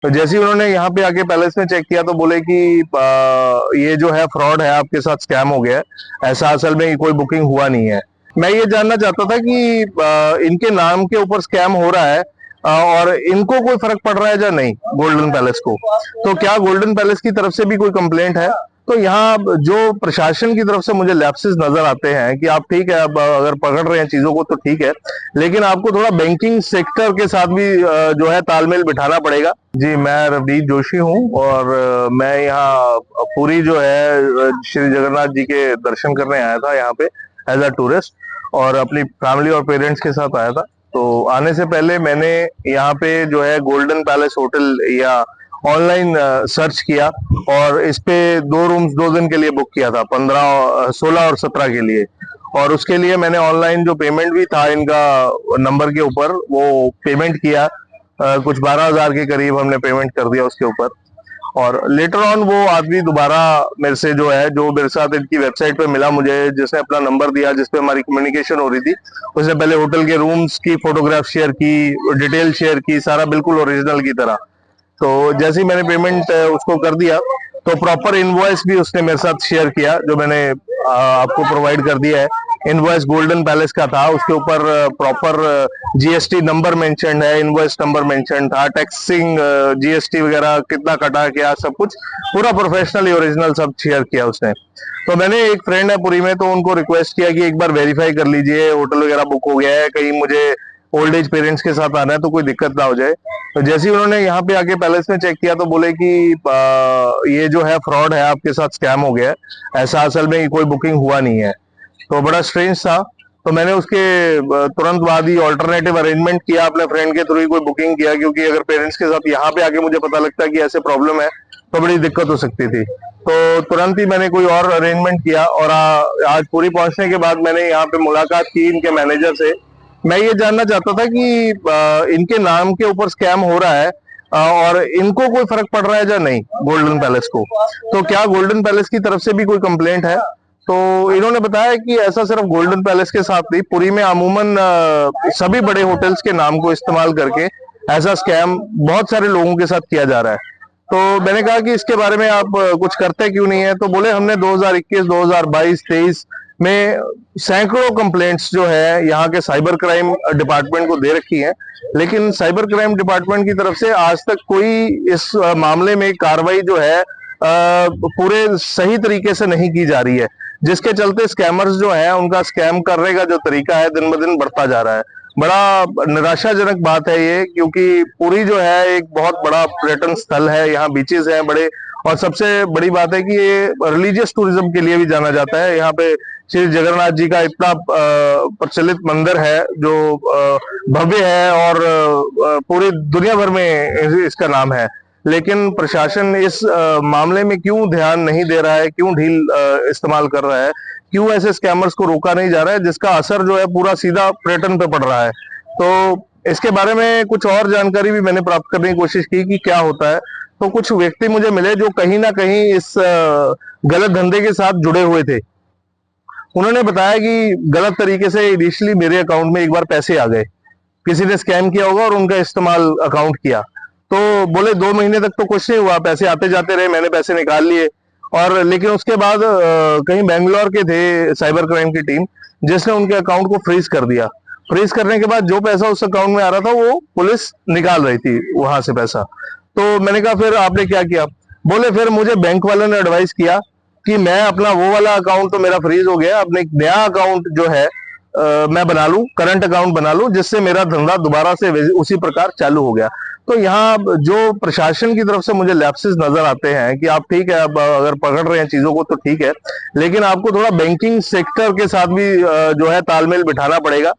तो जैसे ही उन्होंने यहाँ पे आके पैलेस में चेक किया तो बोले कि ये जो है फ्रॉड है, आपके साथ स्कैम हो गया है, ऐसा असल में कोई बुकिंग हुआ नहीं है। मैं ये जानना चाहता था कि इनके नाम के ऊपर स्कैम हो रहा है और इनको कोई फर्क पड़ रहा है या नहीं गोल्डन पैलेस को। तो क्या गोल्डन पैलेस की तरफ से भी कोई कंप्लेंट है? तो यहाँ जो प्रशासन की तरफ से मुझे लैप्सेस नजर आते हैं कि आप ठीक है, अब अगर पकड़ रहे हैं चीजों को तो ठीक है, लेकिन आपको थोड़ा बैंकिंग सेक्टर के साथ भी जो है तालमेल बिठाना पड़ेगा। जी, मैं रवनीत जोशी हूँ और मैं यहाँ पूरी जो है श्री जगन्नाथ जी के दर्शन करने आया था यहाँ पे एज अ टूरिस्ट, और अपनी फैमिली और पेरेंट्स के साथ आया था। तो आने से पहले मैंने यहाँ पे जो है गोल्डन पैलेस होटल या ऑनलाइन सर्च किया और इस पे 2 रूम्स 2 दिन के लिए बुक किया था, 15, 16 और 17 के लिए। और उसके लिए मैंने ऑनलाइन जो पेमेंट भी था इनका नंबर के ऊपर वो पेमेंट किया, कुछ 12,000 के करीब हमने पेमेंट कर दिया उसके ऊपर। और लेटर ऑन वो आदमी दोबारा मेरे से जो मेरे साथ इनकी वेबसाइट पे मिला मुझे, जिसने अपना नंबर दिया जिसपे हमारी कम्युनिकेशन हो रही थी, उसने पहले होटल के रूम्स की फोटोग्राफ शेयर की, डिटेल शेयर की, सारा बिल्कुल ओरिजिनल की तरह। तो जैसे ही मैंने पेमेंट उसको कर दिया तो प्रॉपर इनवॉइस भी उसने मेरे साथ शेयर किया, जो मैंने आपको प्रोवाइड कर दिया है। इनवॉइस गोल्डन पैलेस का था, उसके ऊपर प्रॉपर जीएसटी नंबर मेंशन है, इनवॉइस नंबर मेंशन था, टैक्सिंग जीएसटी वगैरह कितना कटा क्या, सब कुछ पूरा प्रोफेशनली ओरिजिनल सब शेयर किया उसने। तो मैंने एक फ्रेंड है पुरी में, तो उनको रिक्वेस्ट किया कि एक बार वेरीफाई कर लीजिए होटल वगैरह बुक हो गया है, कहीं मुझे ओल्ड एज पेरेंट्स के साथ आना है तो कोई दिक्कत ना हो जाए। तो जैसे ही उन्होंने यहाँ पे आके पैलेस में चेक किया तो बोले कि ये जो है फ्रॉड है, आपके साथ स्कैम हो गया है, ऐसा असल में कोई बुकिंग हुआ नहीं है। तो बड़ा स्ट्रेंज था। तो मैंने उसके तुरंत बाद ही ऑल्टरनेटिव अरेंजमेंट किया, अपने फ्रेंड के थ्रू ही कोई बुकिंग किया, क्योंकि अगर पेरेंट्स के साथ यहाँ पे आके मुझे पता लगता कि ऐसे प्रॉब्लम है तो बड़ी दिक्कत हो सकती थी। तो तुरंत ही मैंने कोई और अरेंजमेंट किया और आज पूरी पहुंचने के बाद मैंने यहाँ पे मुलाकात की इनके मैनेजर से। मैं ये जानना चाहता था कि इनके नाम के ऊपर स्कैम हो रहा है और इनको कोई फर्क पड़ रहा है या नहीं गोल्डन पैलेस को। तो क्या गोल्डन पैलेस की तरफ से भी कोई कंप्लेंट है? तो इन्होंने बताया कि ऐसा सिर्फ गोल्डन पैलेस के साथ नहीं, पुरी में अमूमन सभी बड़े होटल्स के नाम को इस्तेमाल करके ऐसा स्कैम बहुत सारे लोगों के साथ किया जा रहा है। तो मैंने कहा कि इसके बारे में आप कुछ करते क्यों नहीं है? तो बोले हमने 2021, 2022, 23 में सैकड़ों कंप्लेंट्स जो है यहाँ के साइबर क्राइम डिपार्टमेंट को दे रखी है, लेकिन साइबर क्राइम डिपार्टमेंट की तरफ से आज तक कोई इस मामले में कार्रवाई जो है पूरे सही तरीके से नहीं की जा रही है, जिसके चलते स्कैमर्स जो है उनका स्कैम करने का जो तरीका है दिन ब दिन बढ़ता जा रहा है। बड़ा निराशाजनक बात है ये, क्योंकि पुरी जो है एक बहुत बड़ा पर्यटन स्थल है, यहाँ बीचेस हैं बड़े, और सबसे बड़ी बात है कि ये रिलीजियस टूरिज्म के लिए भी जाना जाता है। यहाँ पे श्री जगन्नाथ जी का इतना प्रचलित मंदिर है जो भव्य है और पूरी दुनिया भर में इसका नाम है। लेकिन प्रशासन इस मामले में क्यों ध्यान नहीं दे रहा है, क्यों ढील इस्तेमाल कर रहा है, क्यों ऐसे स्कैमर्स को रोका नहीं जा रहा है, जिसका असर जो है पूरा सीधा पर्यटन पे पड़ रहा है। तो इसके बारे में कुछ और जानकारी भी मैंने प्राप्त करने की कोशिश की कि क्या होता है। तो कुछ व्यक्ति मुझे मिले जो कहीं ना कहीं इस गलत धंधे के साथ जुड़े हुए थे। उन्होंने बताया कि गलत तरीके से इनिशियली मेरे अकाउंट में एक बार पैसे आ गए, किसी ने स्कैम किया होगा और उनका इस्तेमाल अकाउंट किया। तो बोले 2 महीने तक तो कुछ नहीं हुआ, पैसे आते जाते रहे, मैंने पैसे निकाल लिए। और लेकिन उसके बाद कहीं बेंगलोर के थे साइबर क्राइम की टीम, जिसने उनके अकाउंट को फ्रीज कर दिया। फ्रीज करने के बाद जो पैसा उस अकाउंट में आ रहा था वो पुलिस निकाल रही थी वहां से पैसा। तो मैंने कहा फिर आपने क्या किया? बोले फिर मुझे बैंक वालों ने एडवाइस किया कि मैं अपना वो वाला अकाउंट तो मेरा फ्रीज हो गया, अपने एक नया अकाउंट जो है मैं बना लूं, करंट अकाउंट बना लूं, जिससे मेरा धंधा दोबारा से उसी प्रकार चालू हो गया। तो यहाँ जो प्रशासन की तरफ से मुझे लैप्सेस नजर आते हैं कि आप ठीक है, अब अगर पकड़ रहे हैं चीजों को तो ठीक है, लेकिन आपको थोड़ा बैंकिंग सेक्टर के साथ भी जो है तालमेल बिठाना पड़ेगा।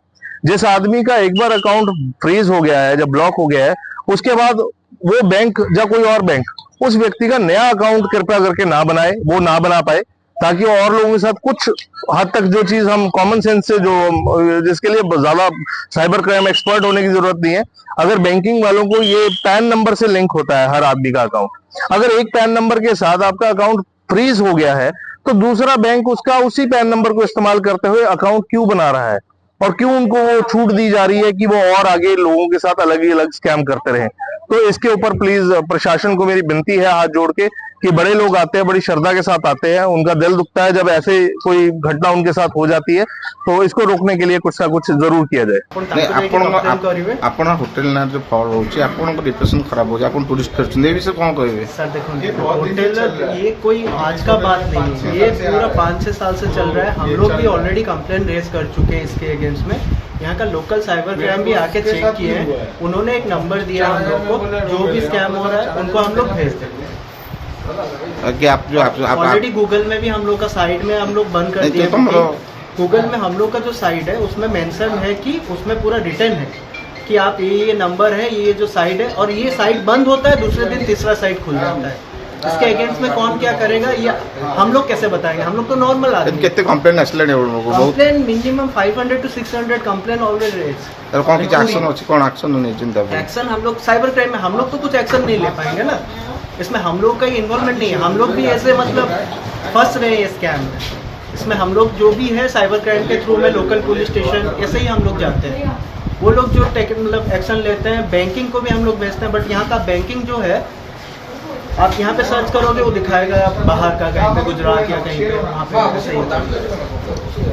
जिस आदमी का एक बार अकाउंट फ्रीज हो गया है, जब ब्लॉक हो गया है, उसके बाद वो बैंक या कोई और बैंक उस व्यक्ति का नया अकाउंट कृपया करके ना बनाए, वो ना बना पाए, ताकि और लोगों के साथ कुछ हद तक जो चीज हम कॉमन सेंस से जो जिसके लिए ज्यादा साइबर क्राइम एक्सपर्ट होने की जरूरत नहीं है। अगर बैंकिंग वालों को ये पैन नंबर से लिंक होता है हर आदमी का अकाउंट, अगर एक पैन नंबर के साथ आपका अकाउंट फ्रीज हो गया है तो दूसरा बैंक उसका उसी पैन नंबर को इस्तेमाल करते हुए अकाउंट क्यों बना रहा है, और क्यों उनको वो छूट दी जा रही है कि वो और आगे लोगों के साथ अलग ही अलग स्कैम करते रहे। तो इसके ऊपर प्लीज प्रशासन को मेरी विनती है हाथ जोड़ के कि बड़े लोग आते हैं, बड़ी श्रद्धा के साथ आते हैं, उनका दिल दुखता है जब ऐसे कोई घटना उनके साथ हो जाती है, तो इसको रोकने के लिए कुछ ना कुछ जरूर किया जाए। ଆପଣ ହୋଟେଲ ନା जो ଫଳ ରହୁଛି ଆପଣଙ୍କ ରିପୁଟେସନ ଖରାପ ହଉଛି, ଆପଣ ଟୁରିଷ୍ଟ ଫେରୁଛନ୍ତି, ଏ ବିଷୟରେ କ'ଣ କହିବେ? सर देखो होटल ये कोई आज का बात नहीं है, ये पूरा 5-6 साल से चल रहा है। हम लोग भी ऑलरेडी कंप्लेंट रेज कर चुके हैं इसके अगेंस्ट में। यहाँ का लोकल साइबर क्राइम भी आके चेक किए हैं, उन्होंने एक नंबर दिया हम लोग को, जो भी स्कैम हो रहा है उनको हम लोग भेज देंगे। ऑलरेडी गूगल में भी हम लोग का साइड में हम लोग बंद कर दिए। गूगल में हम लोग का जो साइट है उसमें मेंशन है कि उसमें पूरा रिटर्न है कि आप ये नंबर है, ये जो साइट है, और ये साइट बंद होता है, दूसरे दिन तीसरा साइट खुल जाता है। इसके अगेंस्ट में कौन क्या करेगा ये हम लोग कैसे बताएंगे? हम लोग तो नॉर्मल आदमी। कितने complaint complain minimum 500 to 600 complain already raise. कौन किसी एक्शन होची, कौन एक्शन नहीं चिंता एक्शन हम लोग साइबर क्राइम में हम लोग तो कुछ एक्शन नहीं ले पाएंगे ना, इसमें हम लोग का इन्वॉल्वमेंट नहीं है। हम लोग भी ऐसे मतलब फंस रहे हैं स्कैम में। इसमें हम लोग जो भी है साइबर क्राइम के थ्रू में लोकल पुलिस स्टेशन ऐसे ही हम लोग जाते हैं, वो लोग जो मतलब एक्शन लेते हैं। बैंकिंग को भी हम लोग भेजते हैं, बट यहाँ का बैंकिंग जो है आप यहाँ पे सर्च करोगे वो दिखाएगा बाहर का, कहीं पे गुजरात या कहीं पे, वहाँ पे सही होता है।